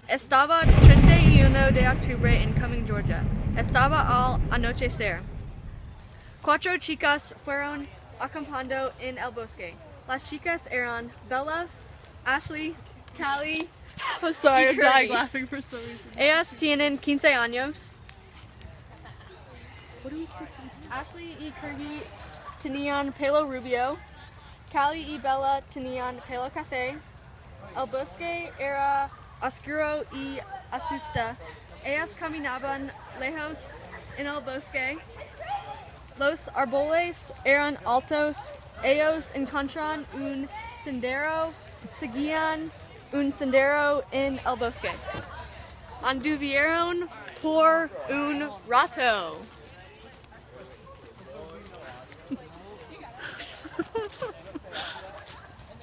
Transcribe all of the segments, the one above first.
Estaba 31 de octubre en Cumming, Georgia. Estaba al anochecer. Cuatro chicas fueron acampando en el bosque. Las chicas eran Bella, Ashley, Callie. I'm sorry, y I'm Kirby. dying laughing for some reason. Ellas tienen 15 años. What are we supposed to do? Ashley y Kirby tenían pelo rubio. Callie y Bella tenían pelo café. El bosque era oscuro y asusta. Ellas caminaban lejos en el bosque. Los árboles eran altos. Ellos encontraron un sendero. Seguían un sendero en el bosque. Anduvieron por un rato.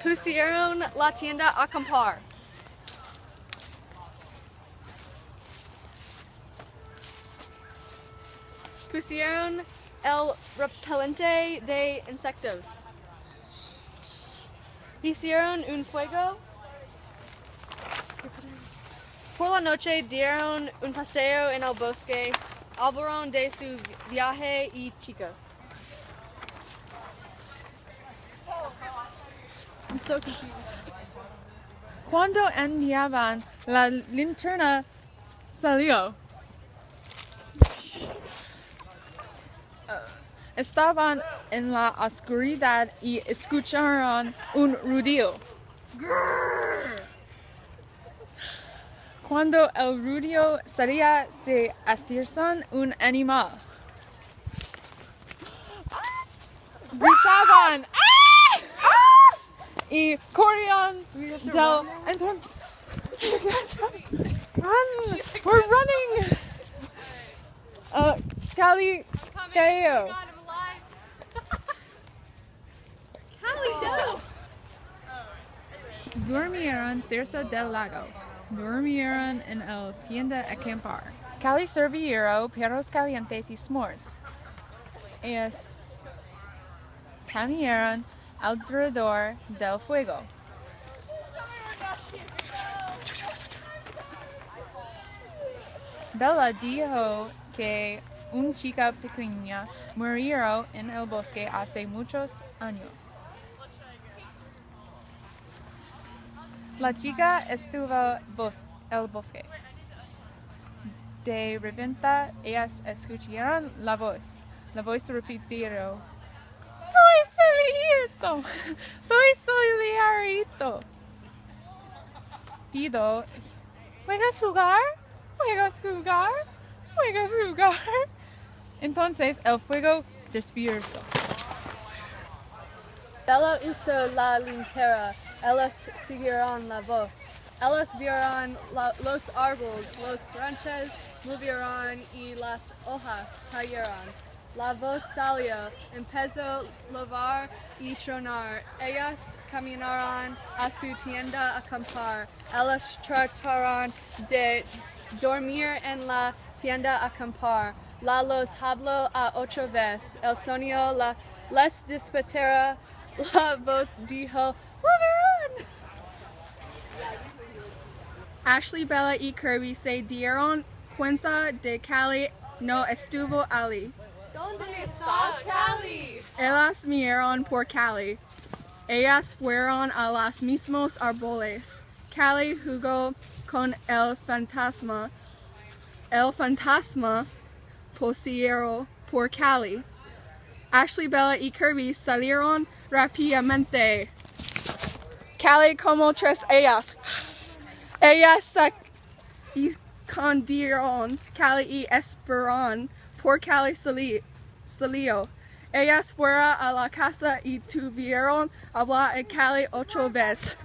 Pusieron la tienda a acampar. Pusieron el repelente de insectos. Hicieron un fuego. Por la noche dieron un paseo en el bosque. Hablaron de su viaje y chicos. I'm so confused. Cuando enviaban la linterna salió. Estaban en la oscuridad y escucharon un ruido. Cuando el ruido sería se acercan un animal. Gritaban y corrían del entonces run, we're running. Callie, Callie, no! Durmieron cerca del lago. Durmieron en el tienda a acampar. Callie sirvieron perros calientes y s'mores. Ellas caminaron alrededor del fuego. Bella dijo que una chica pequeña murió en el bosque hace muchos años. La chica estuvo el bosque. De repente, ellas escucharon la voz. La voz repitió: "Soy Solierito, soy Solierito. Pido, ¿juegas jugar? ¿Juegas jugar? ¿Juegas jugar?" Entonces el fuego dispersó. Bella usó la linterna. Ellas siguieron la voz. Ellas vieron los árboles, los branches movieron y las hojas cayeron. La voz salió, empezó a lavar y tronar. Ellas caminaron a su tienda a acampar. Ellas trataron de dormir en la tienda a acampar. La los habló a otra vez. El sonido les despertó. La voz dijo: "¡Volverán!" Ashley, Bella y Kirby se dieron cuenta de que Callie no estuvo allí. ¿Dónde está Callie? Ellas miraron por Callie. Ellas fueron a los mismos árboles. Callie jugó con el fantasma. El fantasma poseyeron por Callie. Ashley, Bella y Kirby salieron rápidamente. Callie como tres ellas. Ellas se escondieron. Callie y esperaron por Callie salió. Ellas fueron a la casa y tuvieron a hablar a Callie otra vez.